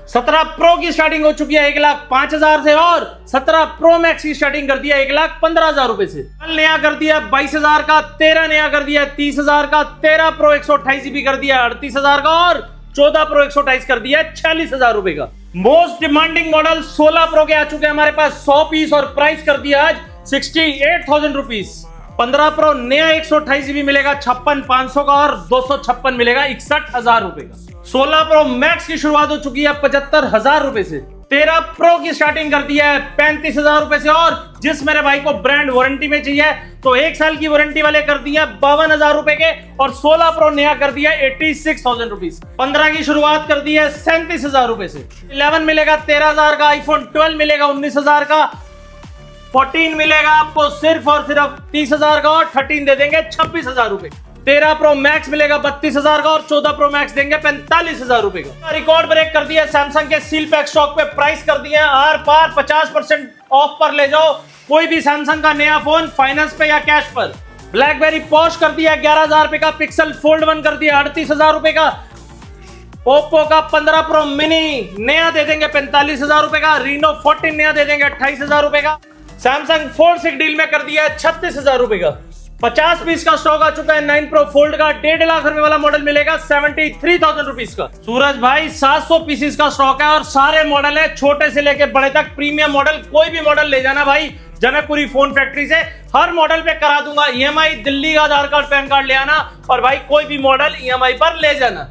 17 pro की starting हो चुकी है 1,05,000 से और 17 प्रो मैक्स की स्टार्टिंग कर दिया 1,15,000 रुपए से। कल नया कर दिया 22,000 का, 13 नया कर दिया 30,000 का, 13 प्रो 128GB कर दिया 38,000 का और 14 प्रो 128 कर दिया 46,000 रुपए का। मोस्ट डिमांडिंग मॉडल 16 प्रो के आ चुके हैं हमारे पास 100 पीस और प्राइस कर दिया आज 68,000 रुपीज। 15 प्रो नया 128GB मिलेगा 56,500 का और 256 मिलेगा 61,000 रुपए का। 16 प्रो मैक्स की शुरुआत हो चुकी है 75,000 रुपए से। 13 प्रो की स्टार्टिंग कर दिया है 35,000 रुपए से और जिस मेरे भाई को ब्रांड वारंटी में चाहिए तो 1 साल की वारंटी वाले कर दिया 52,000 रुपए के और 16 प्रो नया कर दिया 86,000 रुपीज। 15 की शुरुआत कर दी है 37,000 रुपए से। 11 मिलेगा 13,000 का, आईफोन 12 मिलेगा 19,000 का, 14 मिलेगा आपको सिर्फ और सिर्फ 30,000 का और 13 दे देंगे 26,000 रुपए। 13 प्रो मैक्स मिलेगा 32,000 का और 14 प्रो मैक्स देंगे 45,000 रुपए का। रिकॉर्ड ब्रेक कर दिया सैमसंग के सील पैक स्टॉक पे, प्राइस कर दिए आर पार 50% ऑफ पर ले जाओ कोई भी सैमसंग का नया फोन फाइनेंस पे या कैश पर। ब्लैकबेरी पॉश कर दिया 11,000 रुपए का, पिक्सल फोल्ड 1 कर दिया 38,000 रुपए का, ओप्पो का 15 प्रो मिनी नया दे देंगे 45,000 रुपए का, रीनो 14 नया दे देंगे 28,000 रुपए का, सैमसंग फोल्ड 6 डील में कर दिया है 36,000 रुपए का। 50 पीस का स्टॉक आ चुका है 9 प्रो फोल्ड का, 1.5 लाख रुपए वाला मॉडल मिलेगा 73,000 रुपीज का। सूरज भाई 700 पीसेस का स्टॉक है और सारे मॉडल है छोटे से लेके बड़े तक, प्रीमियम मॉडल कोई भी मॉडल ले जाना भाई जनकपुरी फोन फैक्ट्री से, हर मॉडल पे करा दूंगा EMI, दिल्ली का आधार कार्ड पैन कार्ड ले आना और भाई कोई भी मॉडल EMI पर ले जाना।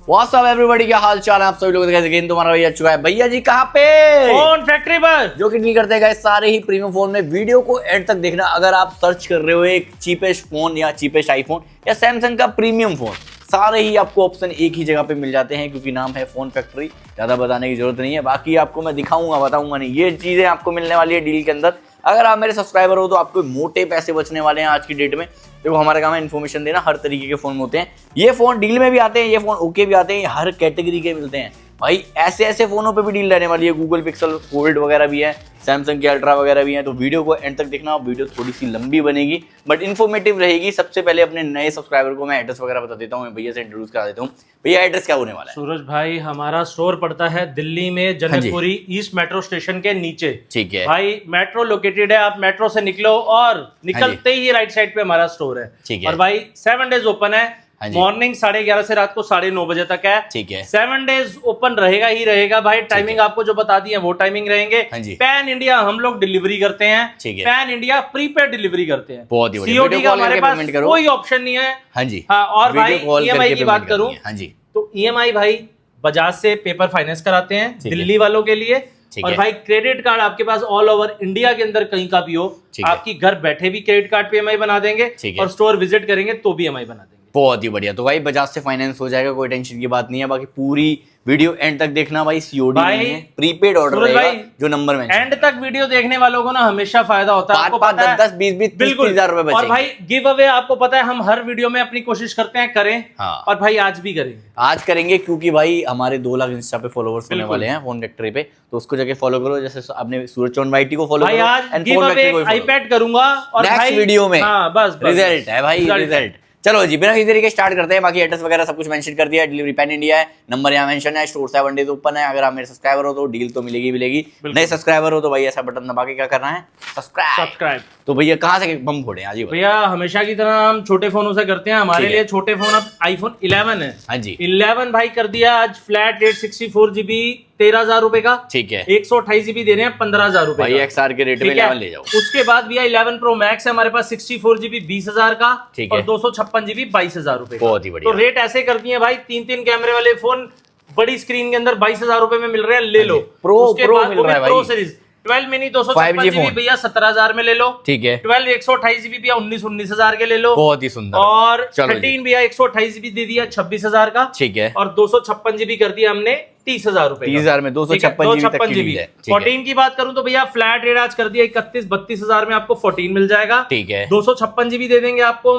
व्हाट्सअप एवरीबॉडी, क्या हाल चाल है आप सभी लोग। तुम्हारा भैया चुका है भैया जी कहाँ पे, फोन फैक्ट्री पर, जो कि डील करते हैं सारे ही प्रीमियम फोन में। वीडियो को एंड तक देखना अगर आप सर्च कर रहे हो एक चीपेस्ट फोन या चीपेस्ट आईफोन या सैमसंग का प्रीमियम फोन, सारे ही आपको ऑप्शन एक ही जगह पे मिल जाते हैं क्योंकि नाम है फोन फैक्ट्री। ज्यादा बताने की जरूरत नहीं है, बाकी आपको मैं दिखाऊंगा बताऊंगा नहीं, ये चीजें आपको मिलने वाली है डील के अंदर। अगर आप मेरे सब्सक्राइबर हो तो आपको मोटे पैसे बचने वाले हैं आज की डेट में। देखो हमारे काम है इन्फॉर्मेशन देना, हर तरीके के फोन होते हैं, ये फोन डील में भी आते हैं, ये फोन ओके भी आते हैं, हर कैटेगरी के मिलते हैं भाई। ऐसे ऐसे फोनों पे भी डील रहने वाली है, गूगल पिक्सल फोल्ड वगैरह भी है, सैमसंग के अल्ट्रा वगैरह भी है। तो वीडियो को एंड तक देखना, वीडियो थोड़ी सी लंबी बनेगी बट इन्फॉर्मेटिव रहेगी। सबसे पहले अपने नए सब्सक्राइबर को मैं एड्रेस वगैरह बता देता हूँ, मैं भैया से इंट्रोड्यूस करा देता हूँ। भैया एड्रेस क्या होने वाला है? सूरज भाई हमारा स्टोर पड़ता है दिल्ली में जनकपुरी ईस्ट मेट्रो स्टेशन के नीचे। ठीक है भाई, मेट्रो लोकेटेड है, आप मेट्रो से निकलो और निकलते ही राइट साइड पे हमारा स्टोर है। ठीक है। और भाई 7 डेज ओपन है, मॉर्निंग 11:30 से रात को 9:30 बजे तक है। ठीक है। 7 डेज ओपन रहेगा ही रहेगा भाई। टाइमिंग आपको जो बता दी है वो टाइमिंग रहेंगे। पैन इंडिया हम लोग डिलीवरी करते हैं, पैन इंडिया प्रीपेड डिलीवरी करते हैं। बहुत ही सीओडी का हमारे पास कोई ऑप्शन नहीं है। हाँ जी। हाँ, और भाई EMI की बात करूं, हाँ जी, तो EMI भाई बजाज से पेपर फाइनेंस कराते हैं दिल्ली वालों के लिए। और भाई क्रेडिट कार्ड आपके पास ऑल ओवर इंडिया के अंदर कहीं का भी हो, आपकी घर बैठे भी क्रेडिट कार्ड पे EMI बना देंगे और स्टोर विजिट करेंगे तो भी EMI बना देंगे। बहुत ही बढ़िया। तो भाई बजाज से फाइनेंस हो जाएगा, कोई टेंशन की बात नहीं है। बाकी पूरी वीडियो एंड तक देखना भाई, सीओडी नहीं है, प्रीपेड ऑर्डर रहेगा जो नंबर में। एंड तक वीडियो देखने वालों को ना हमेशा फायदा होता है, आपको पता है 10, 20, 30,000 रुपए बचेंगे। और भाई गिव अवे आपको पता है हम हर वीडियो में अपनी कोशिश करते हैं करें। हाँ। और भाई आज भी करेंगे, आज करेंगे क्योंकि भाई हमारे 2 लाख इंस्टा पे फॉलोवर्स होने वाले हैं फोन फैक्ट्री पे, तो उसको जाके फॉलो करो। जैसे आपने सूरज चौन वाईटी को फॉलो करो, भाई आज गिव अवे आईपैड करूंगा और नेक्स्ट वीडियो में बस रिजल्ट है भाई, रिजल्ट। चलो जी, बिना किसी तरीके स्टार्ट करते हैं। बाकी एड्रेस वगैरह सब कुछ मेंशन कर दिया है, डिलीवरी पैन इंडिया है, नंबर यहाँ मेंशन है, स्टोर 7 डेज ओपन है। अगर आप मेरे सब्सक्राइबर हो तो डील तो मिलेगी। नए सब्सक्राइबर हो तो भाई ऐसा बटन दबा के क्या करना है, सब्सक्राइब। तो भैया कहाँ से बम फोड़े आज? भैया हमेशा की तरह हम छोटे फोनों से करते हैं, हमारे लिए छोटे फोन अब आईफोन 11 है। हाँ जी, 11 भाई कर दिया आज फ्लैट रेट 64GB 13,000 रुपए का। ठीक है। 128GB दे रहे हैं 15,000 रुपए भाई XR के रेट में 11 ले जाओ। उसके बाद भैया 11 प्रो मैक्स है हमारे पास 64GB 20,000 का और 256GB 22,000 रुपए। बहुत ही बढ़िया। तो रेट ऐसे कर दिए भाई, 3 कैमरे वाले फोन बड़ी स्क्रीन के अंदर 22,000 रुपए में मिल रहे हैं, ले लो। प्रो मिल रहा है भाई, प्रो सीरीज 12 मिनी 256GB भैया 17,000 में ले लो। ठीक है। 12 128GB भैया 19,000 के ले लो। बहुत ही सुंदर। और 13 भैया 128GB दे दिया 26,000 का। ठीक है। और 256GB कर दिया हमने 30,000 रुपए। 30,000 में 256GB। 14 की बात करूं तो भैया फ्लैट रेट आज कर दिया 31-32,000 में आपको 14 मिल जाएगा। ठीक है। 256GB दे देंगे आपको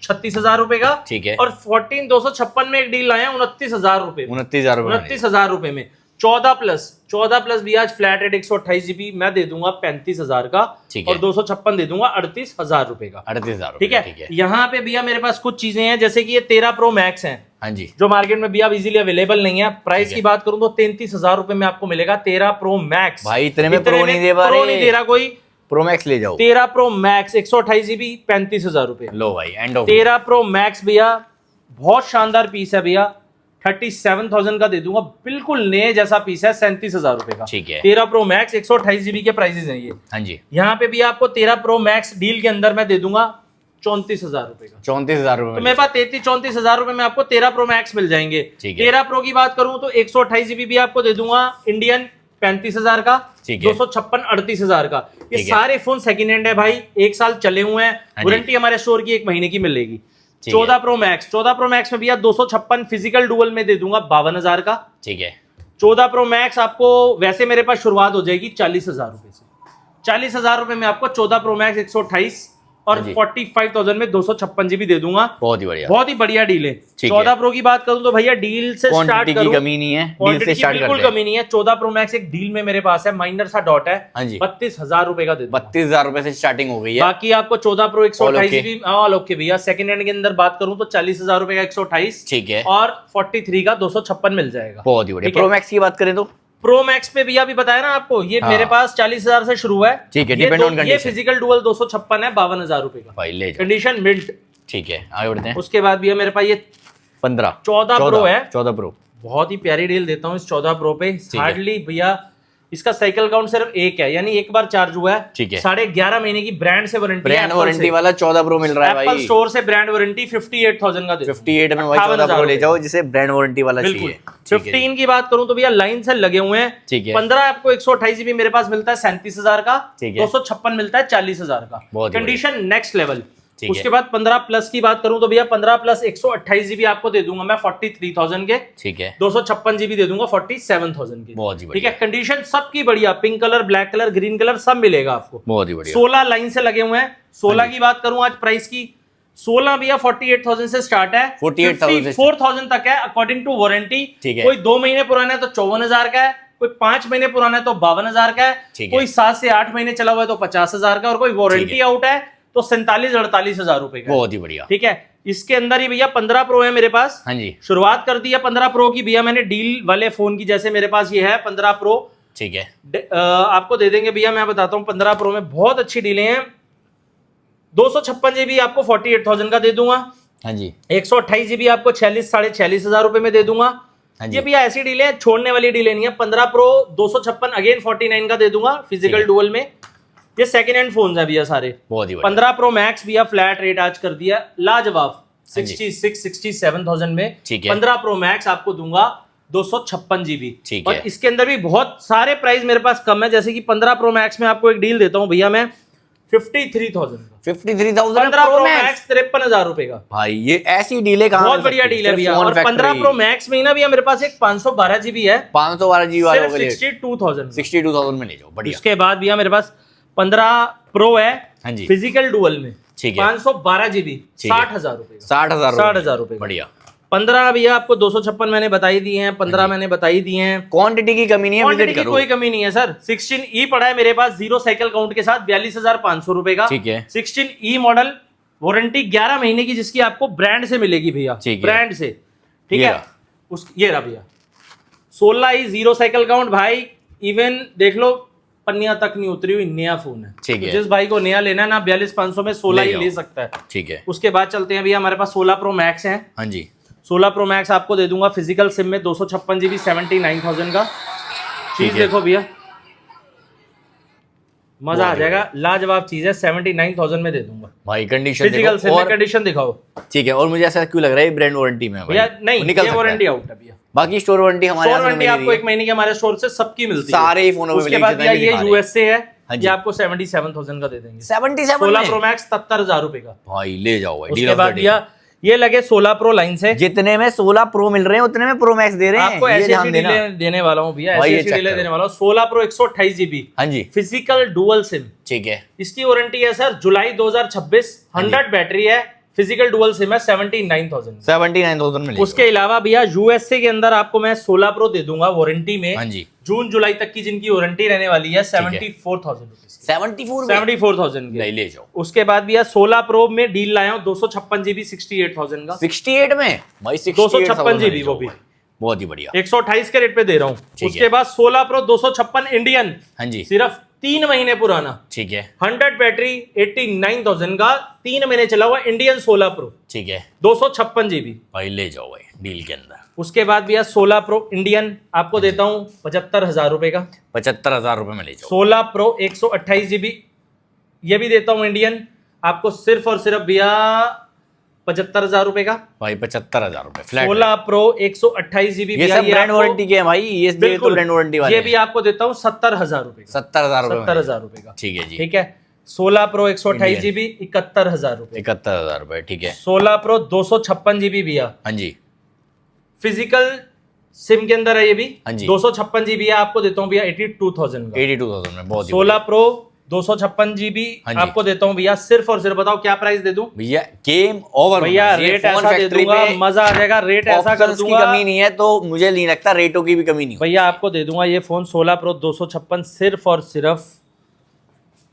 36,000 रुपए का। ठीक है। और 14 256 में एक डील लाए हैं 29,000 रुपए, 29,000 रुपए में। 14 प्लस भी आज फ्लैट रेट 128 GB मैं दे दूंगा 35,000 का, और 256 दे दूंगा 38,000 रुपए का। 38,000, ठीक है। यहाँ पे भैया मेरे पास कुछ चीजें हैं, जैसे कि ये 13 प्रो मैक्स है, हाँ जी, जो मार्केट में भी अब इजीली अवेलेबल नहीं है। प्राइस की बात करूं तो 33,000 रुपए में आपको मिलेगा 13 प्रो मैक्स। भाई इतने में प्रो नहीं दे रहा कोई, प्रो मैक्स ले जाओ। 13 प्रो मैक्स 128 GB 35,000 रुपए। लो भाई, एंड ऑफ 13 प्रो मैक्स भैया बहुत शानदार पीस है भैया, 37,000 का दे दूंगा, बिल्कुल नए जैसा पीस है, 37,000 रुपए का। ठीक है। 13 प्रो मैक्स 128 GB के प्राइसेस हैं ये। हाँ जी, यहाँ पे भी आपको 13 प्रो मैक्स डील के अंदर मैं दे दूंगा 34,000 रुपए का। 34,000 रुपए तो मेरे पास 34,000 रुपए में आपको 13 प्रो मैक्स मिल जाएंगे। 13 प्रो की बात करूं तो 128 GB भी आपको दे दूंगा इंडियन 35,000 का, 256 38,000 का। ये सारे फोन सेकंड हैंड है भाई, 1 साल चले हुए हैं, वारंटी हमारे स्टोर की 1 महीने की मिलेगी। 14 प्रो मैक्स में भैया 256 फिजिकल डुअल में दे दूंगा 52,000 का। ठीक है। 14 प्रो मैक्स आपको वैसे मेरे पास शुरुआत हो जाएगी 40,000 रुपए से। 40,000 रुपए में आपको 14 प्रो मैक्स 128 और 45,000 में 256 GB दे दूंगा। बहुत ही बढ़िया, बहुत ही बढ़िया डील है। 14 प्रो की बात करूं तो भैया डील से स्टार्ट करूं, कमी नहीं है, डील से स्टार्ट करते हैं। बिल्कुल कमी नहीं है। 14 प्रो मैक्स एक डील में मेरे पास है, माइनर सा डॉट है, हाँ जी, 32,000 रुपए का दे दूंगा। 32,000 रुपए से स्टार्टिंग हो गई है। बाकी आपको 14 प्रो 128 GB ऑल ओके भैया। सेकंड हैंड के अंदर बात करूं तो 40,000 रुपए का 128, ठीक है, और 43 का 256 मिल जाएगा। बहुत ही बढ़िया। प्रो मैक्स की बात करें तो प्रो मैक्स पे भी अभी बताया ना आपको, ये मेरे पास 40,000 से शुरू है। ठीक है, डिपेंड ऑन कंडीशन। ये फिजिकल डुअल 256 है 52,000 रुपए का भाई, ले कंडीशन मिंट। ठीक है, आगे बढ़ते हैं। उसके बाद भैया मेरे पास ये 14 प्रो है। 14 प्रो बहुत ही प्यारी डील देता हूँ इस 14 प्रो पे। हार्डली भैया इसका साइकिल काउंट सिर्फ 1 है, यानी एक बार चार्ज हुआ है। ठीक है। 11.5 महीने की ब्रांड से वारंटी, ब्रांड वारंटी वाला 14 प्रो मिल रहा है भाई। एप्पल स्टोर से ब्रांड वारंटी 58,000 का दे। 58 में भाई 14 प्रो ले जाओ, जिसे ब्रांड वारंटी वाला चाहिए। 15 की बात करूं तो भैया लाइन से लगे हुए हैं। ठीक है। 15 आपको 128 GB मेरे पास मिलता है 37,000 का, 256 मिलता है 40,000 का। Condition next level. उसके बाद 15 प्लस की बात करूं तो भैया 15 प्लस 128 GB आपको दे दूंगा मैं 43,000 के। ठीक है। 256 GB दे दूंगा 47,000 के। बहुत ही ठीक है। कंडीशन सबकी बढ़िया, pink colour, black colour, green colour सब मिलेगा आपको। बहुत ही बढ़िया। 16 लाइन से लगे हुए हैं। 16 की बात करूं आज प्राइस की, 16 भैया 48,000 से स्टार्ट है, 54,000 तक है अकॉर्डिंग टू वारंटी। कोई 2 महीने पुराना है तो 54,000 का है, कोई 5 महीने पुराना है तो 52,000 का है, कोई 7 से 8 महीने चला हुआ है तो 50,000 का, और कोई वारंटी आउट है तो 47-48,000 रुपए का। बहुत ही बढ़िया। ठीक है। इसके अंदर ही भैया 15 प्रो है मेरे पास। हाँ जी, शुरुआत कर दी है 15 प्रो की भैया मैंने डील वाले फोन की। जैसे मेरे पास ये है 15 प्रो। ठीक है। आपको दे देंगे भैया, मैं बताता हूँ 15 प्रो में बहुत अच्छी डीलें हैं। 256 GB आपको 48,000 का दे दूंगा। हाँ जी। 128 GB आपको 46,000 रुपए में दे दूंगा। ये भैया ऐसी डील है, छोड़ने वाली डील नहीं है। 15 प्रो 256 अगेन 49 का दे दूंगा फिजिकल डुअल में। ये सेकंड हैंड फोन है भैया सारे। बहुत ही 15 प्रो मैक्स भैया फ्लैट रेट आज कर दिया लाजवाब 66-67,000 में। 15 प्रो मैक्स आपको दूंगा 256 GB। और इसके अंदर भी बहुत सारे प्राइस मेरे पास कम है, जैसे कि 15 प्रो मैक्स में आपको एक डील देता हूं भैया मैं 53,000 का। 53,000 15 प्रो मैक्स 53,000 रुपए का। भाई ये ऐसी डील है, बहुत बढ़िया डील है भैया। और 15 प्रो मैक्स में ही ना भैया मेरे पास एक 512 GB है, 512 GB वाला 62,000 में ले जाओ। बढ़िया। उसके बाद भैया मेरे पास 15 प्रो है। हाँ जी। फिजिकल डुअल में। ठीक है। 512 GB 60,000 रुपए। 60,000 रुपए। बढ़िया। 15 भैया आपको 256 मैंने बताई दिए हैं, 15 मैंने बताई दिए हैं। क्वांटिटी की कमी नहीं है, क्वांटिटी की कोई कमी नहीं है सर। 16E पड़ा है मेरे पास 0 साइकिल काउंट के साथ 42,500 रुपए का। ठीक है। 16E मॉडल, वारंटी 11 महीने की, जिसकी आपको ब्रांड से मिलेगी भैया, ब्रांड से। ठीक है। ये रहा भैया 16E 0 साइकिल काउंट भाई, इवन देख लो पन्निया तक नहीं उतरी हुई, नया फोन है। ठीक है। जिस भाई को नया लेना है ना 42,500 में 16 ही ले सकता है। ठीक है। उसके बाद चलते हैं भैया हमारे पास 16 प्रो मैक्स है। हाँ जी। 16 प्रो मैक्स आपको दे दूंगा फिजिकल सिम में 256 GB 79,000 का। चीज देखो भैया, मजा आ जाएगा, लाजवाब चीज है। 79,000 में दे दूंगा भाई। कंडीशन फिजिकल सिम में कंडीशन दिखाओ। ठीक है। और मुझे ऐसा क्यों लग रहा है ब्रांड वारंटी में भैया? नहीं, ये वारंटी आउट है भैया। बाकी स्टोर वारंटी हमारे स्टोर वारंटी आपको 1 महीने की हमारे स्टोर से सबकी मिलती है, सारे ही फोनों में। उसके बाद भैया ये यूएसए है, ये आपको 77,000 का दे देंगे। 77 16 प्रो मैक्स 77,000 रुपए का भाई, ले जाओ भाई। उसके बाद भैया ये लगे 16 प्रो लाइन से। जितने में 16 प्रो मिल रहे हैं उतने में प्रो मैक्स दे रहे हैं। आपको ऐसे डीलें देने वाला हूं भैया, ऐसे डीलें देने वाला हूं। 16 प्रो 128 GB। हाँ जी। Physical dual SIM. ठीक है। इसकी वारंटी है सर जुलाई 2026। 100 बैटरी है, फिजिकल डुअल सिम है 79,000। 79,000 में ले जाओ। उसके अलावा भैया यूएसए के अंदर आपको मैं 16 प्रो दे दूंगा वारंटी में। हाँ जी, जून जुलाई तक की जिनकी वारंटी रहने वाली है 74,000 रुपीज। 74,000 नहीं ले जाओ। उसके बाद भैया 16 प्रो में डील लाया हूँ 256 GB 68,000 का। 68 में भाई 256 GB वो भी बहुत ही बढ़िया, 128 के रेट पे दे रहा हूँ। ठीक उसके है। बाद 16 प्रो 256 इंडियन, हाँ जी, सिर्फ 3 महीने पुराना, ठीक है 100 बैटरी 89,000 का, 3 महीने चला हुआ इंडियन 16 प्रो, ठीक है 256 GB भाई ले जाओ भाई डील के अंदर। उसके बाद भैया 16 प्रो इंडियन आपको देता हूँ 75,000 रुपए का। 75,000 रुपए में ले जाओ। 16 प्रो 128 GB ये भी देता हूँ इंडियन आपको सिर्फ और सिर्फ भैया 75,000 रुपए का भाई 75,000 रुपए फ्लैट। 16 प्रो 128 GB ये सब ब्रांड वारंटी के हैं भाई, ये तो ब्रांड वारंटी वाले ये भी आपको देता हूँ 70,000 रुपए का। 70,000 रुपए 70,000 रुपए का, ठीक है जी, ठीक है। 16 प्रो 128 GB 71,000 रुपए। 71,000 रुपए, ठीक है। 16 प्रो 256 GB भैया हाँ जी, फिजिकल सिम के अंदर है ये भी, हाँ जी। 256 GB है आपको देता हूँ भैया 82,000 का। 82,000 में बहुत ही 16 प्रो 256 GB हाँ जी। आपको देता हूँ भैया सिर्फ और सिर्फ, बताओ क्या प्राइस दे दूं भैया, गेम ओवर भैया। रेट ऐसा दे दूंगा मजा आ जाएगा, रेट ऐसा कर की दूंगा कमी नहीं है, तो मुझे नहीं लगता रेटों की भी कमी नहीं भैया। आपको दे दूंगा ये फोन 16 प्रो 256 सिर्फ और सिर्फ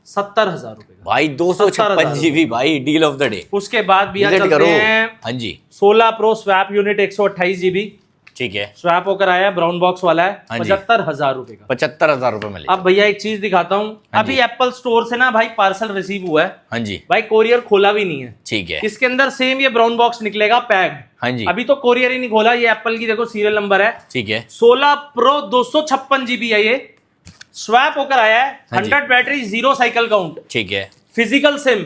70,000 रुपए का भाई। 256 GB भाई, डील ऑफ द डे। उसके बाद भैया विजिट चलते करो। हैं हाँ जी, 16 प्रो स्वैप यूनिट 128 GB ठीक है, स्वैप होकर आया है, ब्राउन बॉक्स वाला है, हाँ जी। 75,000 रुपए का। 75,000 रुपए में ले अब भैया एक चीज दिखाता हूँ, हाँ अभी जी। एप्पल स्टोर से ना भाई पार्सल रिसीव हुआ है हाँ जी, भाई, कोरियर खोला भी नहीं है, ठीक है, इसके अंदर सेम ये ब्राउन बॉक्स निकलेगा पैक्ड। हाँ जी, अभी तो कोरियर ही नहीं खोला, ये एप्पल की देखो सीरियल नंबर है, ठीक है, 16 प्रो 256 GB है, ये स्वैप होकर आया है, हाँ जी। 100 बैटरी 0 साइकिल काउंट, ठीक है, फिजिकल सिम,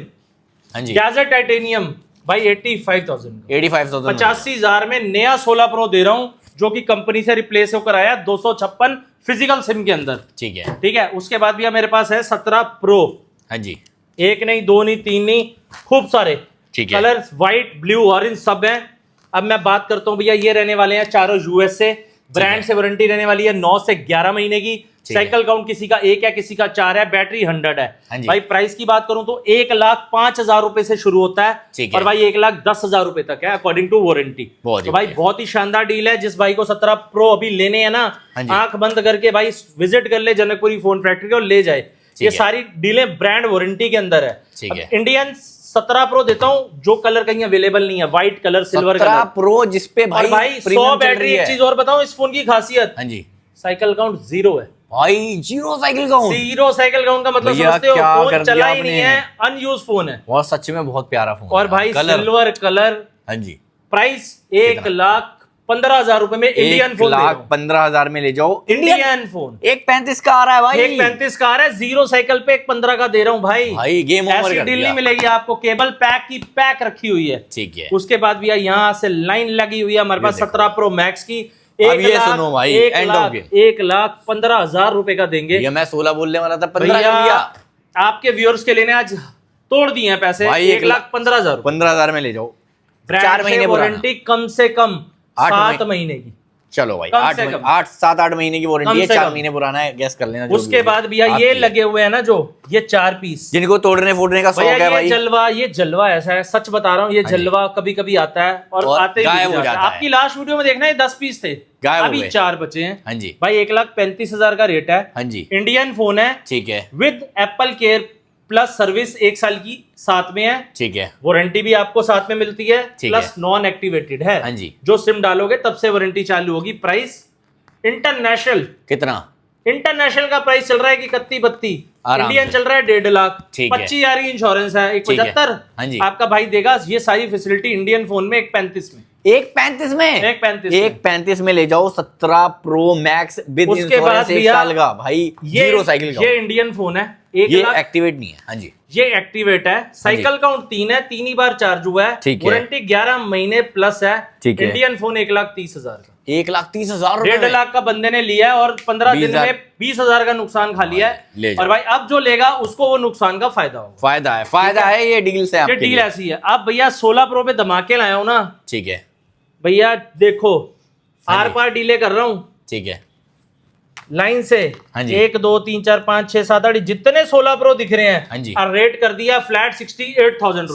हाँ जी, गैजेट टाइटेनियम भाई 85,000 85,000 85,000 में नया 16 प्रो दे रहा हूँ जो कि कंपनी से रिप्लेस होकर आया 256 फिजिकल सिम के अंदर, ठीक है, ठीक है। उसके बाद भी मेरे पास है 17 प्रो, हाँ जी, एक नहीं दो नहीं तीन नहीं खूब सारे ठीक है, कलर्स, व्हाइट ब्लू ऑरेंज सब हैं। अब मैं बात करता हूँ भैया, ये रहने वाले हैं चारों यूएसए ब्रांड से, वारंटी रहने वाली है 9 से 11 महीने की, साइकिल काउंट किसी का 1 है किसी का 4 है, बैटरी 100 है। हाँ जी। भाई प्राइस की बात करूं तो 1,05,000 रुपए से शुरू होता है ठीक है। और भाई 1,10,000 रुपए तक है अकॉर्डिंग टू वारंटी। बहुत ही तो भाई बढ़िया। बहुत ही शानदार डील है। जिस भाई को 17 प्रो अभी लेने हैं ना, हाँ जी। आंख बंद करके भाई विजिट कर ले जनकपुरी फोन फैक्ट्री को और ले जाए। ये है। सारी डीलें ब्रांड वारंटी के अंदर है। ठीक है। इंडियन 17 प्रो देता हूं जो कलर कहीं अवेलेबल नहीं है, white colour, silver 17 colour pro जिसपे और भाई भाई 100 प्रीमियम चल बैटरी। रही एक है। चीज और बताऊं इस फोन की खासियत, हाँ जी, साइकिल काउंट 0 है भाई 0 साइकिल काउंट। 0 साइकिल काउंट का मतलब भैया, समझते हो, क्या फोन कर चला दिया ही नहीं आपने? है, अनयूज फोन है। बहुत सच में बहुत प्यारा फोन और भाई सिल्वर कलर, हाँ जी, प्राइस 1,15,000 रुपए में इंडियन फोन दे रहा हूं। 1,15,000 में ले जाओ। इंडियन फोन 1,35 का आ रहा है भाई। 1,35 का आ रहा है, 0 साइकिल पे 1,15 का दे रहा हूं भाई। भाई गेम ओवर ऐसी कर डील दिया। नहीं मिलेगी आपको, केबल पैक की पैक रखी हुई है। ठीक है। उसके बाद भी यहाँ से लाइन लगी हुई है हमारे पास देखो। 17 प्रो मैक्स की। अब ये सुनो भाई, end of game। 1,15,000 रुपए का देंगे ये मैं 16 बोलने वाला था, 15 भैया। कर दिया। आपके व्यूअर्स के लिए आज तोड़ दिए हैं पैसे, भाई 1,15,000 रुपए। 15,000 में ले जाओ। ब्रांड 4 महीने पुराना। वारंटी कम से कम 8 7 महीने की। चलो भाई, कम से कम। 7-8 महीने की वारंटी है, कम से 4 कम। महीने पुराना है, गैस कर लेना। जो उसके भी बाद भैया आपकी ये है। लगे हुए हैं ना जो ये 4 पीस, जिनको तोड़ने फोड़ने का शौक भैया है भाई। ये जलवा ऐसा है, सच बता रहा हूँ, ये हाँ जी। जलवा कभी कभी आता है और आते ही गायब भी हो जाता है। जाता है। आपकी लास्ट वीडियो में देखना है 10 पीस थे, गायब हो अभी गए। 4 बचे हैं। हाँ जी, भाई 1,35,000 का रेट है। हाँ जी, इंडियन फोन है ठीक है, with Apple care plus service 1 साल की साथ में है। ठीक है, वारंटी भी आपको साथ में मिलती है, ठीक प्लस नॉन एक्टिवेटेड है। हाँ जी। जो सिम डालोगे तब से वारंटी चालू होगी। प्राइस इंटरनेशनल का प्राइस चल रहा है कि 31-32, आराम इंडियन से। चल रहा है 1.5 लाख। ठीक है। 25,000 की इंश्योरेंस है, एक ठीक है। 75 हाँ जी। आपका भाई देगा। ये सारी फैसिलिटी इंडियन फोन में 1,35 में। 1,35 में 1,35 में। 1,35 में ले जाओ 17 प्रो मैक्स विद उसके बाद इंश्योरेंस 1 भैया, साल का भाई, 0 साइकिल का। ये इंडियन फोन है, 1 ये लाख। एक्टिवेट नहीं है। हाँ जी, ये एक्टिवेट है, साइकिल काउंट 3 है, 3 ही बार चार्ज हुआ है, ठीक है। वारंटी 11 महीने प्लस है। ठीक है। इंडियन फोन 1,30,000 का, 1,30,000 1.5 लाख का बंदे ने लिया है और 15 दिन 20,000 में 20,000 का नुकसान खा लिया ले है। जाओ। और भाई अब जो लेगा उसको वो नुकसान का फायदा होगा। फायदा है ये डील से ये आपके डील लिए। ऐसी है। अब भैया 16 प्रो पे धमाके लाया हूं ना ठीक है, भैया, देखो हाँ आर जी। पार डीले कर रहा हूं। ठीक है, लाइन से हाँ जी। 1 2 3 4 5 6 7 8 जितने 16 प्रो दिख रहे हैं, हाँ जी। और रेट कर दिया फ्लैट 68,000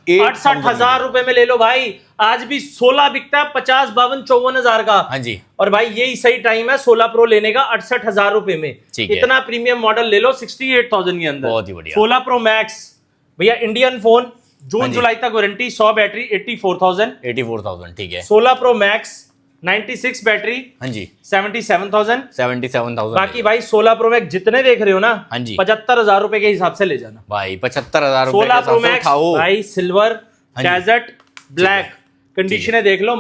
68,000 रुपए में ले लो भाई। आज भी 16 बिकता है 50 52 54 हजार का। हाँ जी। और भाई यही सही टाइम है 16 प्रो लेने का 68,000 रुपए में। ठीक है। इतना प्रीमियम मॉडल ले लो 68,000 के अंदर। बहुत ही बढ़िया। 16 प्रो मैक्स भैया, इंडियन फोन, हाँ जून जी। जुलाई तक वारंटी, 100 बैटरी 84,000। 84,000 ठीक है। 16 प्रो मैक्स 96 बैटरी हाँ जी। 77,000। 77,000 बाकी भाई 16 प्रो मैक्स जितने देख रहे हो ना, हाँ जी। 75,000 रुपए के हिसाब से ले जाना भाई 75,000 16 प्रो मैक्स भाई, सिल्वर, हाँ जी। डेजर्ट, ब्लैक कंडीशने देख लो।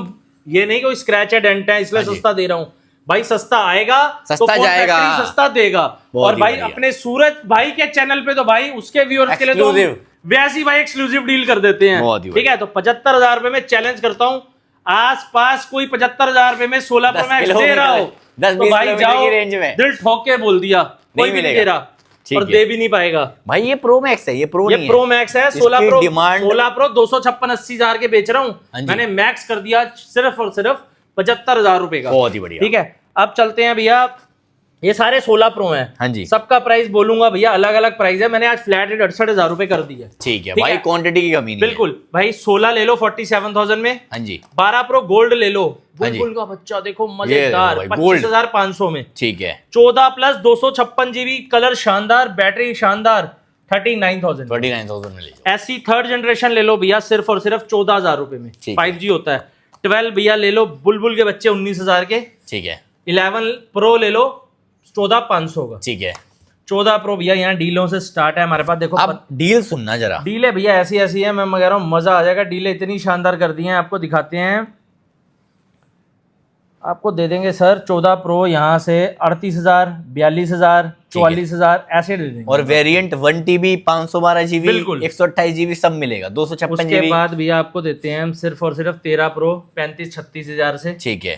ये नहीं कोई स्क्रैच है, डेंट है इसलिए हाँ जी। सस्ता दे रहा हूँ भाई। सस्ता आएगा सस्ता तो फोन जाएगा। फैक्ट्री सस्ता देगा। बहुत और ही भाई बढ़िया। अपने सूरज भाई के चैनल पे तो भाई उसके व्यूअर्स के लिए तो Exclusive। वैसी भाई एक्सक्लूसिव डील कर देते हैं। बहुत ही ठीक है, तो 75,000 रुपए में चैलेंज करता हूँ, आस पास कोई 75,000 रुपए में 16 प्रो 10 मैक्स दे रहा हो 10-20 तो भाई किलोमीटर जाओ, की रेंज में। दिल ठोक के बोल दिया कोई भी नहीं मिलेगा। दे रहा ठीक और है। दे भी नहीं पाएगा। भाई ये प्रो मैक्स है, ये प्रो ये नहीं प्रो है। मैक्स है। 16 इसकी प्रो डिमांड 16 प्रो 256-80 हजार के बेच रहा हाँ हूँ, जी। मैंने मैक्स कर दिया सिर्फ और सिर्फ 75,000 रुपए का। बहुत ही बढ़िया। ठीक है, अब चलते हैं भैया, ये सारे 16 प्रो हैं। हाँ जी। सबका प्राइस बोलूंगा भैया, अलग अलग प्राइस है। मैंने आज फ्लैट रेट 68,000 रुपए कर दिया। ठीक है भाई, क्वांटिटी की कमी नहीं है। बिल्कुल भाई, 16 ले लो 47,000 में। हाँ जी। 12 प्रो गोल्ड ले लो, हाँ जी। बुलबुल का बच्चा देखो ये मजेदार, देखो भाई, गोल्ड। 25,500 में। ठीक है। 14 प्लस 256 जीबी, कलर शानदार, बैटरी शानदार, 39,000। 39,000 में ले जाओ। ऐसी थर्ड जनरेशन ले लो भैया, सिर्फ और सिर्फ 14,000 रुपए में। ठीक है। 5G होता है। 12 भैया ले लो, बुलबुल के बच्चे 19,000 के। ठीक है। 11 प्रो ले लो 14,500 का। ठीक है। 14 प्रो भैया यहाँ डीलों से स्टार्ट है हमारे पास। देखो अब डील सुनना जरा। डीले भैया ऐसी ऐसी है, मैं कह रहा हूँ मजा आ जाएगा। डीले इतनी शानदार कर दी हैं, आपको दिखाते हैं। आपको दे देंगे सर 14 प्रो यहाँ से 38,000, 42,000, 44,000 ऐसे दे देंगे। और वेरिएंट 1 TB 512 GB बिल्कुल। 128 GB सब मिलेगा, 256 उसके GB। बाद भैया आपको देते हैं हम सिर्फ और सिर्फ 13 प्रो 35-36 हजार से। ठीक है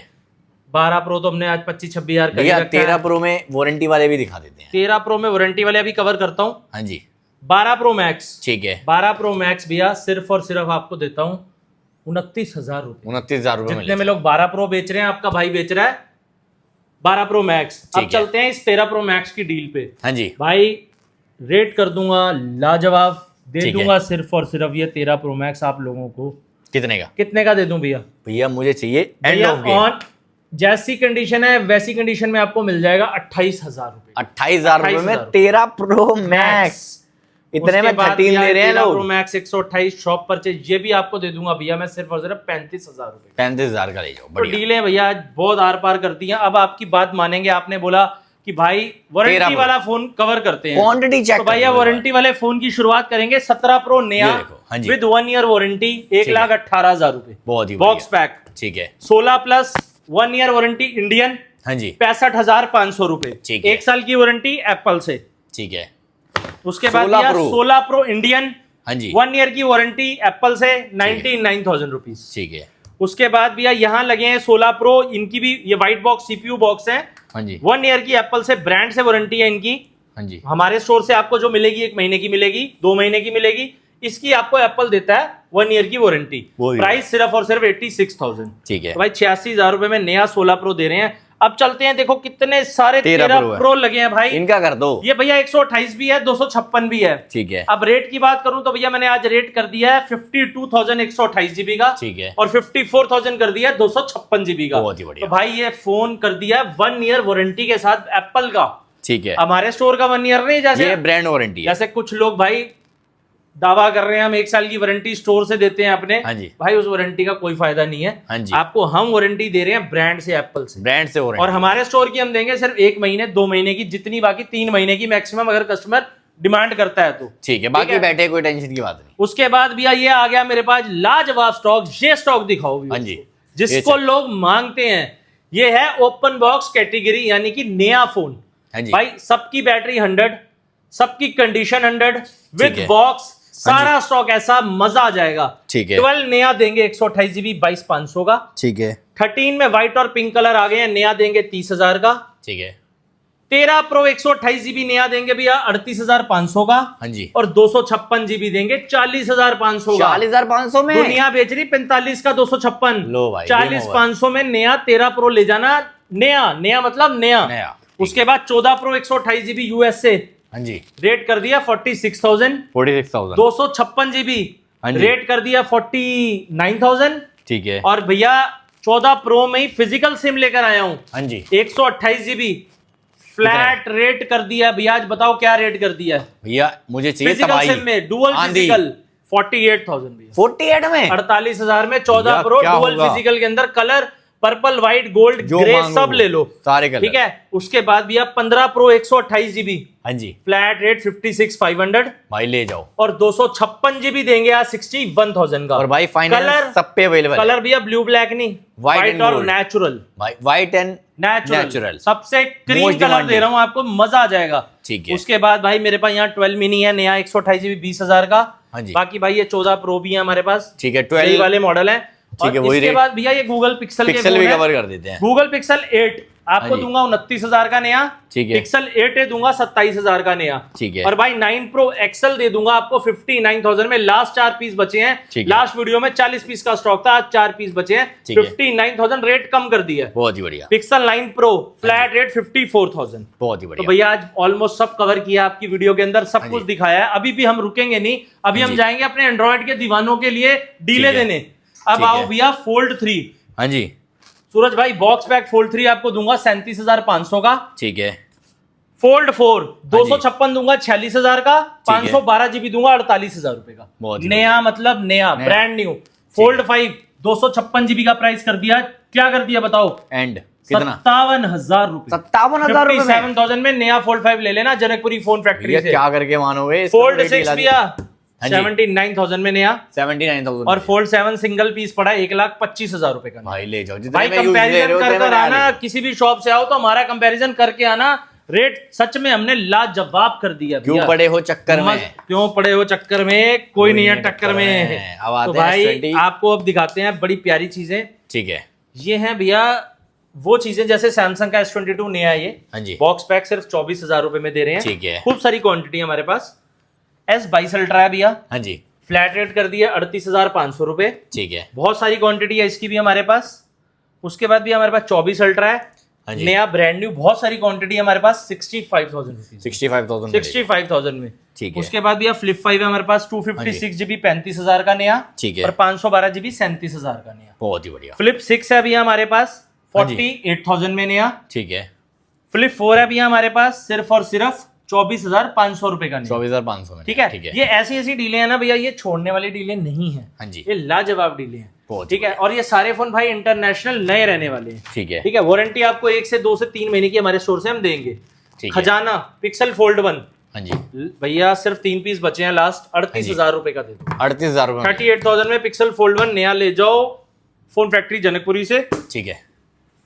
12 प्रो तो हमने आज 25-26 हजार कर भैया। रखा 13 है। प्रो में वारंटी वाले भी दिखा देते हैं। 13 प्रो में वारंटी वाले अभी कवर करता हूँ। हाँ जी। 12 प्रो मैक्स, ठीक है। 12 प्रो मैक्स भैया सिर्फ और सिर्फ आपको देता हूँ 29,000 रुपए। 29,000 रुपए जितने में लोग 12 प्रो बेच रहे हैं, आपका भाई बेच रहा है 12 प्रो मैक्स। अब ठीक है। चलते हैं इस 13 प्रो मैक्स की डील पे। हाँ जी। भाई रेट कर दूंगा लाजवाब, दे ठीक है। दूंगा सिर्फ और सिर्फ ये 13 प्रो मैक्स आप लोगों को। कितने का? कितने का दे दूं भैया? भैया मुझे चाहिए एंड भैया ऑफ गेम। ऑन जैसी कंडीशन है वैसी कंडीशन में आपको मिल जाएगा 28,000 रुपए। 28,000 रुपए में 28,000 13 प्रो मैक्स। इतने में 13 दे रहे हैं लोग। प्रो मैक्स 128 शॉप परचेज, ये भी आपको दे दूंगा भैया मैं सिर्फ और सिर्फ 35,000 रुपए। 35,000 का ले जाओ। तो बढ़िया। डीलें भैया आज बहुत आर पार करती हैं। अब आपकी बात मानेंगे, आपने बोला कि भाई 13 वारंटी प्रो। वाला फोन कवर करते हैं, क्वांटिटी चेक तो भैया वारंटी वाले फोन की शुरुआत करेंगे 17 प्रो नया ये देखो, हाँ जी। विद 1 ईयर वारंटी, 1,18,000 रुपए बहुत ही बॉक्स बढ़िया। पैक। ठीक है। 16 प्लस 1 ईयर वारंटी इंडियन, हाँ जी। 65,500 रुपए। ठीक है। 1 साल की वारंटी एप्पल से। ठीक है। उसके बाद 16 भैया प्रो। 16 प्रो इंडियन, हाँ जी। 1 ईयर की वारंटी एप्पल से, 99,000 रुपीज। ठीक है। उसके बाद भैया यहाँ लगे हैं 16 प्रो, इनकी भी ये व्हाइट बॉक्स सीपीयू बॉक्स है। हाँ जी। 1 ईयर की एप्पल से ब्रांड से वारंटी है इनकी। हाँ जी। हमारे स्टोर से आपको जो मिलेगी 1 महीने की मिलेगी, 2 महीने की मिलेगी। इसकी आपको एप्पल देता है 1 ईयर की वारंटी। वो भी प्राइस सिर्फ और सिर्फ 86,000। ठीक है। तो भाई 86,000 रुपए में नया 16 प्रो दे रहे हैं। अब चलते हैं, देखो कितने सारे 13 13 प्रो लगे हैं भाई। इनका कर दो। ये भैया 128 भी है, 256 भी है। ठीक है। अब रेट की बात करूं तो भैया मैंने आज रेट कर दिया है 52,000 128 जीबी का। ठीक है। और 54,000 कर दिया है 256 जीबी का। बहुत ही बढ़िया। तो भाई ये फोन कर दिया है 1 ईयर वारंटी के साथ एप्पल का। ठीक है। हमारे स्टोर का 1 ईयर नहीं, जैसे ये ब्रांड वारंटी है। जैसे कुछ लोग भाई दावा कर रहे हैं हम 1 साल की वारंटी स्टोर से देते हैं अपने। हाँ जी। भाई उस वारंटी का कोई फायदा नहीं है। हाँ जी। आपको हम वारंटी दे रहे हैं ब्रांड से, एप्पल से। ब्रांड से वारंटी। और हमारे स्टोर की हम देंगे सिर्फ 1 महीने 2 महीने की, जितनी बाकी 3 महीने की मैक्सिमम, अगर कस्टमर डिमांड करता है तो। ठीक है। बाकी बैठे कोई टेंशन की बात नहीं। उसके बाद भैया ये आ गया मेरे पास लाजवाब स्टॉक। ये स्टॉक दिखाओ भैया, हाँ जी। जिसको लोग मांगते हैं। ये है ओपन बॉक्स कैटेगरी, यानी कि नया फोन। हाँ जी। भाई सबकी बैटरी 100, सबकी कंडीशन 100 ठीक विद है। बॉक्स, सारा स्टॉक ऐसा मजा आ जाएगा। ठीक है। 12 नया देंगे 128 जीबी 22,500 का। ठीक है। 13 में व्हाइट और पिंक कलर आ गए हैं, नया देंगे 30,000 का। ठीक है। 13 प्रो 128 जीबी नया देंगे भैया 38,500 का। हाँ जी। और 256 जीबी देंगे 40,500 का। 40,500 में दुनिया बेच रही 45 का 256। लो भाई, 40,500 में नया 13 प्रो ले जाना। नया मतलब नया। उसके बाद 14 प्रो 128 GB यूएस से हाँ जी, रेट कर दिया 46,000। 46,000। 256 GB हाँ जी। रेट कर दिया 49,000। ठीक है। और भैया 14 प्रो में ही फिजिकल सिम लेकर आया हूं, हाँ जी, 128 GB फ्लैट रेट कर दिया भैया। आज बताओ क्या रेट कर दिया है भैया मुझे चाहिए फिजिकल तबाही। सिम में, डुअल आंधी। फिजिकल 48,000 भैया। 48 में 48,000 में 14 भैया, प्रो क्या डुअल होगा? फिजिकल के अंदर कलर पर्पल, व्हाइट, गोल्ड, जो ग्रे मांगो सब वो, ले लो, सारे कलर। ठीक है। उसके बाद भैया 15 प्रो 128 GB हाँ जी फ्लैट रेट 56,500। भाई ले जाओ। और 256 GB देंगे आज 61,000 का। और भाई फाइनल कलर सब पे अवेलेबल है। कलर भैया ब्लू ब्लैक नहीं, White व्हाइट and और gold। नेचुरल। भाई व्हाइट एंड नेचुरल नेचुरल सबसे क्रीम Most कलर demanded। दे रहा हूँ आपको, मजा आ जाएगा। ठीक है। उसके बाद भाई मेरे पास यहाँ 12 मिनी है नया 128 GB 20,000 का। हाँ जी। बाकी भाई ये 14 प्रो भी है हमारे पास, ठीक है। यही 12 वाले मॉडल है। ठीक है, और वही इसके रेट। बाद भैया ये गूगल पिक्सल के पिक्सल फोन भी है। कवर कर देते हैं। गूगल पिक्सल 8 आपको हाँ जी। दूंगा 29,000 का नया। ठीक है। पिक्सल 8 दूंगा 27,000 का नया। ठीक है। और भाई 9 प्रो एक्सल दे दूंगा आपको 59,000 में। लास्ट 4 पीस बचे हैं, ठीक है। लास्ट वीडियो में 40 पीस का स्टॉक था, आज 4 पीस बचे हैं। ठीक है। 59,000 रेट कम कर दिया है। बहुत ही बढ़िया, पिक्सल 9 प्रो फ्लैट रेट 54,000। बहुत ही तो बढ़िया। भैया आज ऑलमोस्ट सब कवर किया आपकी वीडियो के अंदर, सब हाँ कुछ जी। दिखाया है। अभी भी हम रुकेंगे नहीं, अभी हाँ हम जी। जाएंगे अपने एंड्रॉइड के दीवानों के लिए डीले ठीक है। देने। अब ठीक आओ है। भैया फोल्ड 3। हाँ जी सूरज भाई बॉक्स पैक फोल्ड 3 आपको दूंगा 37,500 का। ठीक है। फोल्ड 4 जी। 256 दूंगा 46,000 का। है। 512 GB दूंगा 48,000 रुपए का। बहुत ही नया मतलब नया ब्रांड न्यू। फोल्ड 5 256 GB का प्राइस कर दिया। क्या कर दिया बताओ? एंड कितना? 57,000 रुपए। 57,000 रुपए में 57,000 में नया फोल्ड 5 ले लेना जनकपुरी फोन फैक्ट्री भैया से। क्या करके मानोगे? इसका फोल्ड रेट ही 6 ला भैया हाँ जी। 79,000 में नया। 79,000 और फोल्ड 7 सिंगल पीस पड़ा 1,25,000 रुपए का। भाई ले जाओ, जितने भाई में यूज ले रहे कंपैरिजन हो कर उतने कर में आना, डाल किसी भी शॉप से आओ तो हमारा कंपैरिजन करके आना। रेट सच में हमने लाजवाब कर दिया। क्यों पड़े हो चक्कर में? क्यों पड़े हो चक्कर में? कोई नहीं है टक्कर में। अब आते तो हैं भाई S20। आपको अब दिखाते हैं बड़ी प्यारी चीजें। ठीक है। ये हैं भैया वो चीजें, जैसे सैमसंग का S22 नया है ये। हाँ जी। बॉक्स पैक सिर्फ 24,000 रुपए में दे रहे हैं। ठीक है। खूब सारी क्वांटिटी हमारे पास। S22 अल्ट्रा है भैया, हाँ जी। फ्लैट रेट कर दिया 38,500 रुपए। ठीक है। बहुत सारी क्वांटिटी है इसकी भी हमारे पास। उसके बाद भी हमारे पास 24 अल्ट्रा है, हाँ जी। नया ब्रांड न्यू। बहुत सारी क्वांटिटी है हमारे पास 65,000 रुपीज। 65,000 65,000 में। ठीक है। उसके बाद भी फ्लिप 5 है हमारे पास 256 GB 35,000 का नया। ठीक है। और 512 GB 37,000 का नया। बहुत ही बढ़िया। फ्लिप 6 है भैया हमारे पास हाँ जी। 48,000 में नया। ठीक है। फ्लिप 4 है भैया हमारे पास सिर्फ और सिर्फ 24,500 रुपए का नया। 24,500 में। ठीक है। ठीक है। ये ऐसी ऐसी डीले है ना भैया, ये छोड़ने वाली डीले नहीं है। हाँ जी। ये लाजवाब डीले हैं। बहुत ठीक है। और ये सारे फोन भाई इंटरनेशनल नए रहने वाले हैं। ठीक है। ठीक है। वारंटी आपको 1 से 2 से 3 महीने की हमारे स्टोर से हम देंगे। ठीक है। खजाना पिक्सल फोल्ड 1 हाँ जी। भैया सिर्फ 3 पीस बचे हैं लास्ट, 38,000 रुपए का दे दो। 38,000 रुपए में। 38,000 में पिक्सल फोल्ड 1 नया ले जाओ फोन फैक्ट्री जनकपुरी से। ठीक है।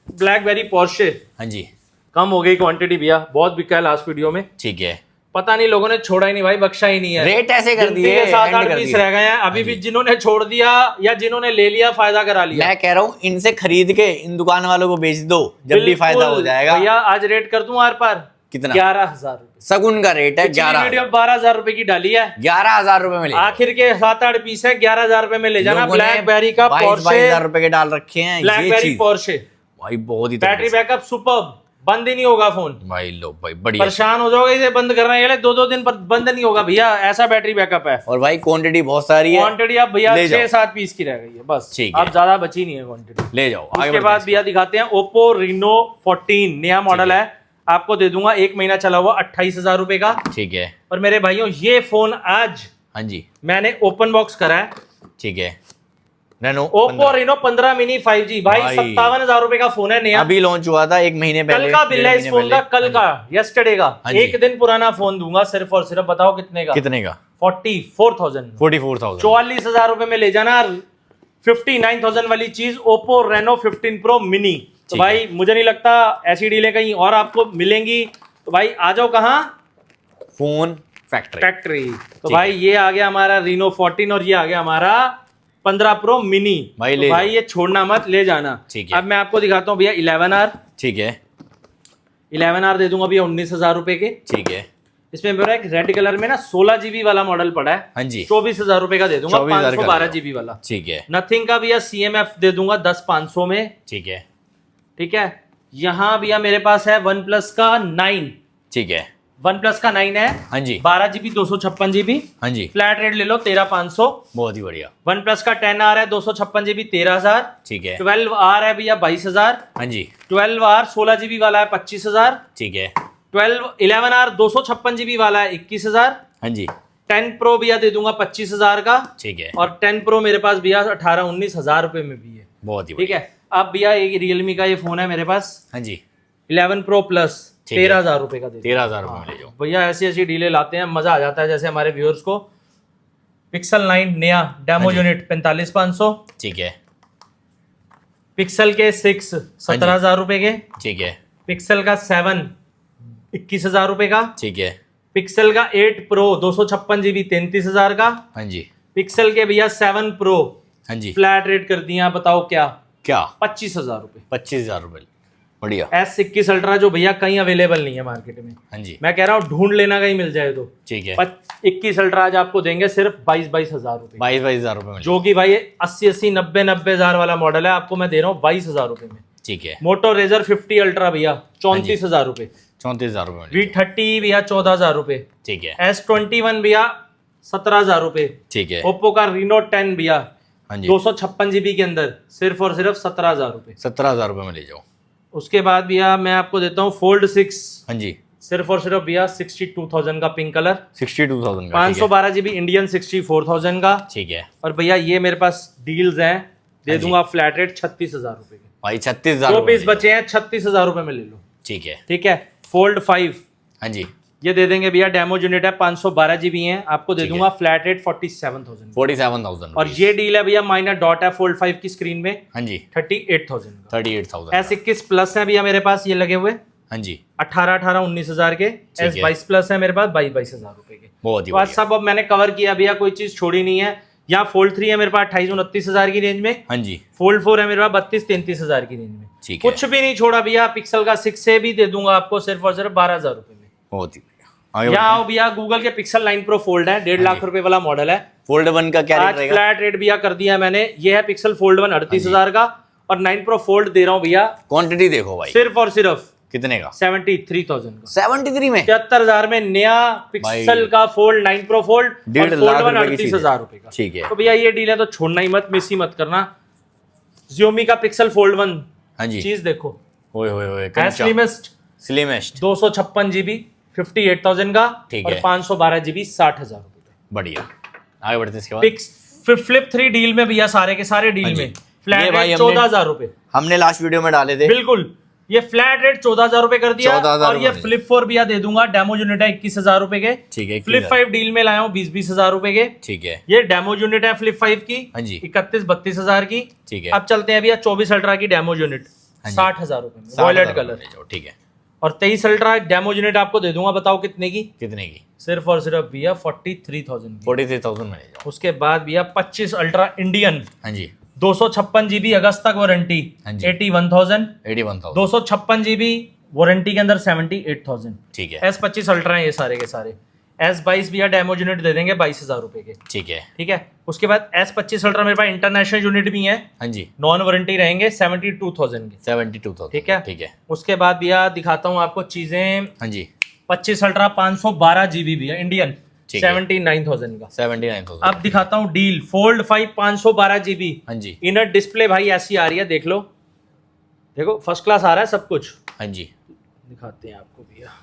ब्लैकबेरी पोर्शे हाँ जी। कम हो गई क्वांटिटी भैया, बहुत बिका है लास्ट वीडियो में। ठीक है। पता नहीं लोगों ने छोड़ा ही नहीं भाई, बख्शा ही नहीं है। रेट ऐसे कर गिनती दिए, के 7-8 end कर पीस दिए। रह गए हैं अभी भी। जिन्होंने छोड़ दिया या जिन्होंने ले लिया फायदा करा लिया। मैं कह रहा हूँ इनसे खरीद के इन दुकान वालों को बेच दो, जब भी फायदा हो जाएगा। भैया आज रेट कर दूं आर पार कितना? 11,000 रुपए। सगुन का रेट है 11। वीडियो 12,000 रुपए की डाली है, 11,000 रुपए में ले। आखिर के 7-8 पीस है, 11,000 रुपए में ले जाना। लोगों ने ब्लैकबेरी का 22,000 रुपए के डाल रखे हैं। ये ब्लैकबेरी चीज पोर्शे भाई बहुत ही बैटरी बैकअप सुपर्ब, बंद ही नहीं होगा फोन। भाई लो भाई बढ़िया। परेशान हो जाओगे इसे बंद करने के लिए, 2-2 दिन पर बंद नहीं होगा भैया, ऐसा बैटरी बैकअप है। और भाई क्वांटिटी बहुत सारी है। क्वांटिटी अब भैया ले जाओ। 6-7 पीस की रह गई है बस, ठीक है। अब ज्यादा बची नहीं है क्वांटिटी। ले जाओ आगे उसके बाद भैया दिखाते हैं ओप्पो Reno 14 नया मॉडल है। आपको दे दूंगा 1 महीना चला हुआ 28,000 रुपए का। ठीक है। और मेरे भाइयों ये फोन आज हाँ जी। मैंने ओपन बॉक्स करा है। ठीक है। Reno Oppo Reno 15 mini 5G भाई 57,000 रुपए का फोन है नया। अभी लॉन्च हुआ था 1 महीने पहले। कल का बिल है इस फोन का, कल का यस्टरडे का। हाँ जी। 1 दिन पुराना फोन दूंगा सिर्फ और सिर्फ, बताओ कितने का? कितने का? 44,000 44,000। 44,000 रुपए में ले जाना। 59,000 वाली चीज ओप्पो Reno 15 Pro मिनी। तो ठीक है। भाई मुझे नहीं लगता ऐसी डीलें कहीं और आपको मिलेंगी। तो भाई आ जाओ कहाँ? Phone factory. तो भाई ये आ गया हमारा Reno 14 और ये आ गया हमारा 15 Pro मिनी। भाई तो भाई ये छोड़ना मत, ले जाना। ठीक है। अब मैं आपको दिखाता हूँ भैया 11R। ठीक है। 11R दे दूंगा भैया 19,000 रुपए के। ठीक है। इसमें मेरा एक रेड कलर में ना 16 GB वाला मॉडल पड़ा है। हाँ जी। 24,000 रुपए का दे दूंगा। 24,000 का 512 GB वाला। ठीक है। नथिंग का भैया CMF दे दूंगा 10,500 में। ठीक है। ठीक है। यहाँ भैया मेरे पास है वन प्लस का 9, ठीक है, वन प्लस का 9 है। हाँ जी, 12 GB 256 GB, हाँ जी, फ्लैट रेट ले लो 13,500। बहुत ही बढ़िया। वन प्लस का 10R है 256 GB 13,000। ठीक है, 12R है भैया 22,000। हाँ जी, 12R 16 GB वाला है 25,000। ठीक है, 11R 256 GB वाला है 21,000। हाँ जी, 10 Pro भैया दे दूंगा 25,000 का। ठीक है, और 10 Pro मेरे पास भैया 18-19 हजार रुपए में भी है। बहुत ही ठीक है। अब भैया एक रियलमी का ये फोन है मेरे पास, हाँ जी, 11 Pro Plus, ठीक है। 13,000 रुपए का दे दूंगा। 13,000 रुपये में ले जाओ। भैया ऐसी ऐसी डीलें लाते हैं, मजा आ जाता है। जैसे हमारे व्यूअर्स को पिक्सल 9 नया डेमो हाँ जी। यूनिट 45,500, ठीक है, पिक्सल के 6 17,000 रुपए के, ठीक है, पिक्सल का 7 21,000 रुपए का, ठीक है, पिक्सल का 8 Pro 256 GB 33,000 का, हाँ जी, पिक्सल के भैया 7 Pro हाँ जी, फ्लैट रेट कर दिया, बताओ क्या, क्या 25,000 रुपए। 25,000 रुपये, बढ़िया। S21 अल्ट्रा जो भैया कहीं अवेलेबल नहीं है मार्केट में, हाँ जी, मैं कह रहा हूँ ढूंढ लेना कहीं मिल जाए तो। ठीक है, 21 अल्ट्रा आज आपको देंगे सिर्फ 22,000 रुपए, 22,000 रुपये में ले जो कि भाई 80 90 हजार वाला मॉडल है, आपको मैं दे रहा हूँ 22,000 रुपए में। ठीक है, मोटो रेजर 50 अल्ट्रा भैया 34,000 रुपए, 34,000 रुपये में ले V30 भैया 14,000 रुपए, ठीक है, S21 भैया 17,000 रुपए, ठीक है, ओप्पो का Reno 10 भैया हाँ जी, 256 GB के अंदर सिर्फ और सिर्फ 17,000 रुपए। 17,000 रुपये में ले जाओ। उसके बाद भैया मैं आपको देता हूँ फोल्ड 6, हाँ जी, सिर्फ और सिर्फ भैया 62,000 का पिंक कलर, 62,000 का, 512 GB इंडियन 64,000 का। ठीक है, और भैया ये मेरे पास डील्स हैं, दे हाँ जी। दूंगा फ्लैट रेट 36,000 रुपए के। भाई 36,000 दो पीस बचे हैं, 36,000 रुपए में ले लो। ठीक है, ठीक है। फोल्ड 5 हाँ जी, ये दे देंगे भैया, डेमो यूनिट है 512 GB है, आपको दे ठीक है। दूंगा फ्लैट रेट 47,000। 47,000। और ये डील है भैया, माइनर डॉट है फोल्ड 5 की स्क्रीन में, हाँ जी, 38,000 का। 38,000। S21 प्लस है भैया मेरे पास ये लगे हुए, हाँ जी, 19 हजार के। है। S22 प्लस है मेरे पास 22,000 रुपए के। बहुत ही तो आज बढ़िया। सब अब मैंने कवर किया भैया, कोई चीज छोड़ी नहीं है। यहाँ फोल्ड 3 है मेरे पास 28-29 हजार की रेंज में, हाँ जी, फोल्ड 4 है मेरे पास 32-33 हजार की रेंज में। ठीक है, कुछ भी नहीं छोड़ा भैया। पिक्सल का 6 से भी दे दूंगा आपको सिर्फ और सिर्फ 12,000 रुपए में। बहुत ही बढ़िया। आगे यहाँ बढ़ते आओ भैया, गूगल के पिक्सल 9 Pro फोल्ड है, 1.5 लाख रुपए वाला मॉडल है। हैं। फोल्ड 1 का क्या रेट आज रहेगा? फ्लैट रेट भैया कर दिया मैंने, ये है पिक्सल फोल्ड 1 38,000 का, और 9 Pro फोल्ड दे रहा हूँ भैया क्वांटिटी देखो भाई, सिर्फ और सिर्फ कितने का? 73,000 का। 73 में 73,000 में नया पिक्सल का फोल्ड 9 Pro फोल्ड, 1.5 लाख रुपए की चीज है। 38,000 रुपए का। ठीक है, तो भैया ये डील है तो छोड़ना ही मत, मिस ही मत करना। Xiaomi का पिक्सल फोल्ड 1 हाँ जी, चीज देखो, ओए होए होए, स्लिमेस्ट स्लिमेस्ट, 256 GB 58,000 का, ठीक और है। 512 GB 60,000 रुपए का। बढ़िया। आगे बढ़ते हैं इसके बाद। फ्लिप 3 डील में भैया, सारे के सारे हाँ डील जी। में ये फ्लैट भाई रेट हमने- 14,000 रुपए। हमने लास्ट वीडियो में डाले थे। बिल्कुल, ये फ्लैट रेट 14,000 रुपए कर दिया। 14,000 और ये रुपए। फ्लिप 4 भैया दे दूंगा, डेमो यूनिट है 21,000 रुपए के। ठीक है, फ्लिप 5 डील में लाया हूँ 20-20 हजार रुपए के। ठीक है, ये डेमो यूनिट है फ्लिप 5 की, हाँ जी, 31-32 हजार की। ठीक है, अब चलते हैं भैया 24 अल्ट्रा की डेमो यूनिट, हाँ जी। 60,000 रुपए में, 60,000 वॉयलेट रुपए कलर। ले जाओ। ठीक है, और 23 अल्ट्रा डेमो यूनिट आपको दे दूंगा, बताओ कितने की? कितने की? सिर्फ और सिर्फ भैया 43,000 की। 43,000 में ले जाओ। उसके बाद भैया 25 अल्ट्रा इंडियन, हाँ जी, 256 GB अगस्त तक वारंटी, हाँ जी। 81,000। 81,000। 256 GB वारंटी के अंदर 78,000। ठीक है, S25 अल्ट्रा है ये सारे के सारे। S22 भैया डेमो यूनिट दे देंगे 22,000 रुपए के। ठीक है, ठीक है। उसके बाद S25 अल्ट्रा मेरे पास इंटरनेशनल यूनिट भी है, हाँ जी, नॉन वारंटी रहेंगे 72,000 के। 72,000। ठीक है। ठीक है, उसके बाद भैया दिखाता हूँ आपको चीजें। हाँ जी, 25 अल्ट्रा 512 GB भैया इंडियन, ठीक है। 79,000 का। 79,000। अब दिखाता हूँ डील, फोल्ड 5 512 GB, हाँ जी, इनर डिस्प्ले भाई ऐसी आ रही है, देख लो, देखो फर्स्ट क्लास आ रहा है सब कुछ। हाँ जी, दिखाते हैं आपको भैया,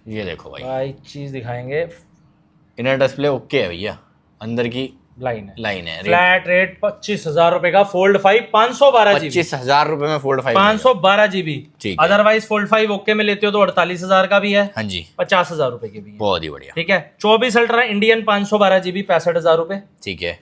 ये देखो भाई, भाई चीज दिखाएंगे। इनर डिस्प्ले ओके है भैया, अंदर की लाइन है, लाइन है। फ्लैट रेट 25,000 रुपए का, फोल्ड 5 512 GB, 25,000 रुपए में फोल्ड 5। 512 GB। ठीक है। अदरवाइज फोल्ड 5 ओके में लेते हो तो 48,000 का भी है, हाँ जी, 50,000 रुपए के भी है। बहुत ही बढ़िया। ठीक है। 24 अल्ट्रा इंडियन 512 GB 65,000 रुपए। ठीक है,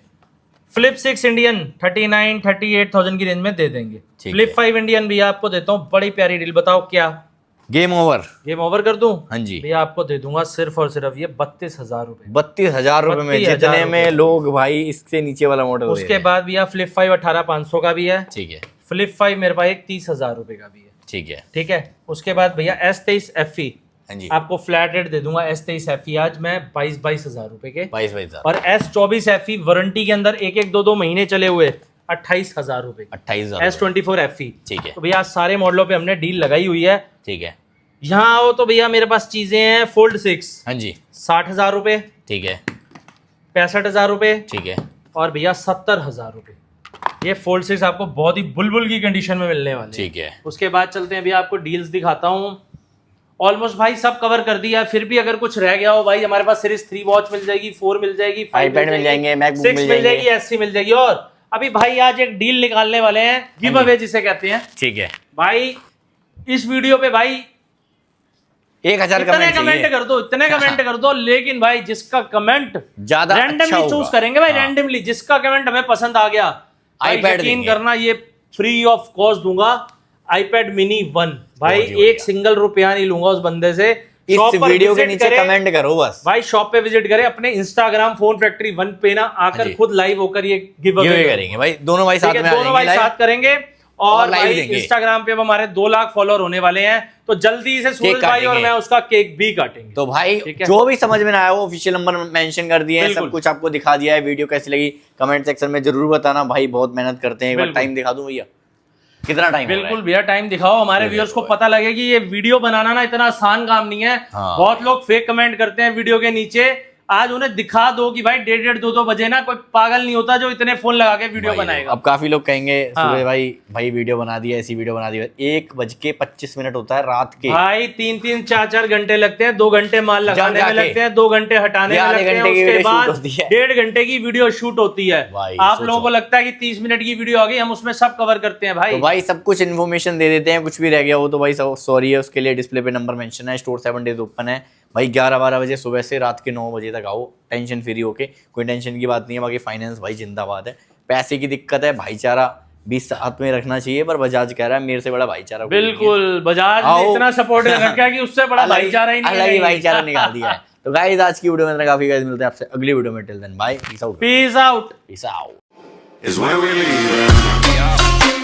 फ्लिप 6 इंडियन 38,000 की रेंज में दे देंगे। ठीक फ्लिप है। 5 इंडियन भी आपको देता हूँ, बड़ी प्यारी डील, बताओ क्या गेम ओवर। गेम ओवर कर दूं? हाँ जी, भैया आपको दे दूंगा सिर्फ और सिर्फ ये 32,000 रुपए। 32,000 रुपए में, 32,000 जितने में रुपए। लोग भाई इससे नीचे वाला मॉडल उसके बाद भैया फ्लिप 5 18,500 का भी है। ठीक है, फ्लिप 5 मेरे पास एक 30,000 रुपए का भी है। ठीक है, ठीक है। उसके बाद भैया S23 FE हाँ जी, आपको फ्लैट रेट दे दूंगा, S23 FE आज मैं 22,000 रुपए के। 22,000। और S24 FE वारंटी के अंदर 1-1 2-2 महीने चले हुए 28,000 रुपए। 28,000 S24 FE। ठीक है। तो भैया सारे मॉडलों पे हमने डील लगाई हुई है। ठीक है। यहाँ आओ तो भैया मेरे पास चीजें हैं Fold 6। हाँ जी। 60,000 रुपए, ठीक है। 65,000 रुपए ठीक है। और भैया 70,000 रुपए। ये Fold 6 आपको बहुत ही बुलबुल की कंडीशन में मिलने वाले। ठीक है। उसके बाद चलते हैं भैया, आपको डील्स दिखाता हूँ। ऑलमोस्ट भाई सब कवर कर दिया है, फिर भी अगर कुछ रह गया हो भाई, हमारे पास सीरीज 3 वॉच मिल जाएगी, 4 मिल जाएगी, 5 iPad मिल जाएंगे, MacBook 6 मिल मिल जाएगी, जाएंगे। SC मिल जाएगी। और अभी भाई आज एक डील निकालने वाले हैं, गिव अवे जिसे कहते हैं। ठीक है भाई इस वीडियो पे भाई 1000 इतने कमेंट चाहिए। कर दो, इतने कमेंट कर दो, लेकिन भाई जिसका कमेंट ज्यादा रैंडमली अच्छा चूज होगा। करेंगे भाई, हाँ। रैंडमली जिसका कमेंट हमें पसंद आ गया, भाई iPad यकीन देंगे। करना ये फ्री ऑफ कॉस्ट दूंगा। iPad mini 1 भाई, बहुत ही बढ़िया। एक सिंगल रुपया नहीं लूंगा उस बंदे से। इस शॉप पर वीडियो के visit नीचे करें, कमेंट करो बस। भाई शॉप पे विजिट करें, अपने इंस्टाग्राम फोन फैक्ट्री 1 पे ना हाँ आकर जी। खुद लाइव होकर ये गिव ये अवे करेंगे भाई, दोनों भाई साथ में आ दोनों भाई जाएंगे साथ करेंगे। और live भाई देंगे। इंस्टाग्राम पे अब हमारे 2 लाख फॉलोअर होने वाले हैं, तो जल्दी से सूरज भाई और काटेंगे। मैं उसका केक भी काटेंगे। तो भाई ठीक है। जो भी समझ में ना आया वो ऑफिशियल नंबर मेंशन कर दिए हैं, बिल्कुल। सब कुछ आपको दिखा दिया है। वीडियो कैसी लगी कमेंट सेक्शन में जरूर बताना भाई, बहुत मेहनत करते हैं। एक बार बिल्कुल। टाइम दिखा दूं भैया, कितना टाइम बिल्कुल भैया टाइम दिखाओ, हमारे ये व्यूअर्स को देखो पता लगे कि ये वीडियो बनाना ना इतना आसान काम नहीं है। हाँ। बहुत लोग फेक कमेंट करते हैं वीडियो के नीचे, आज उन्हें दिखा दो कि भाई 1:30 2 बजे ना कोई पागल नहीं होता जो इतने फोन लगा के वीडियो बनाएगा। अब काफी लोग कहेंगे हाँ। सुबह भाई वीडियो बना दिया, ऐसी वीडियो बना दी। 1:25 होता है रात के। भाई 3-3 4-4 घंटे लगते हैं, 2 घंटे माल लगाने में लगते हैं, 2 घंटे हटाने में आधे लगते हैं, घंटे की उसके वीडियो बाद शूट होती है। 1.5 घंटे की वीडियो शूट होती है। भाई, आप सोचो। लोगों को लगता है कि 30 मिनट की वीडियो आ गई, हम उसमें सब कवर करते हैं भाई। तो भाई सब कुछ इन्फॉर्मेशन दे देते हैं, कुछ भी रह गया हो तो भाई सॉरी है, उसके लिए डिस्प्ले पे नंबर मेंशन है। स्टोर 7 डेज ओपन है भाई, 11-12 बजे सुबह से रात के 9 बजे तक आओ, टेंशन फ्री होके, कोई टेंशन की बात नहीं है। बाकी फाइनेंस भाई जिंदाबाद है। पैसे की दिक्कत है, भाईचारा भी साथ में रखना चाहिए, पर बजाज कह रहा है मेरे से बड़ा भाईचारा कोई नहीं है। बिल्कुल, बजाज ने आओ। इतना सपोर्ट रखा है कि उससे बड़ा भाईचारा ही नहीं है। अलग ही भाईचारा निकाल दिया है। तो गाइस आज की वीडियो में काफी गाइस, मिलते हैं आपसे अगली वीडियो में। Till then bye, peace out. Peace out. Peace out is where we leave.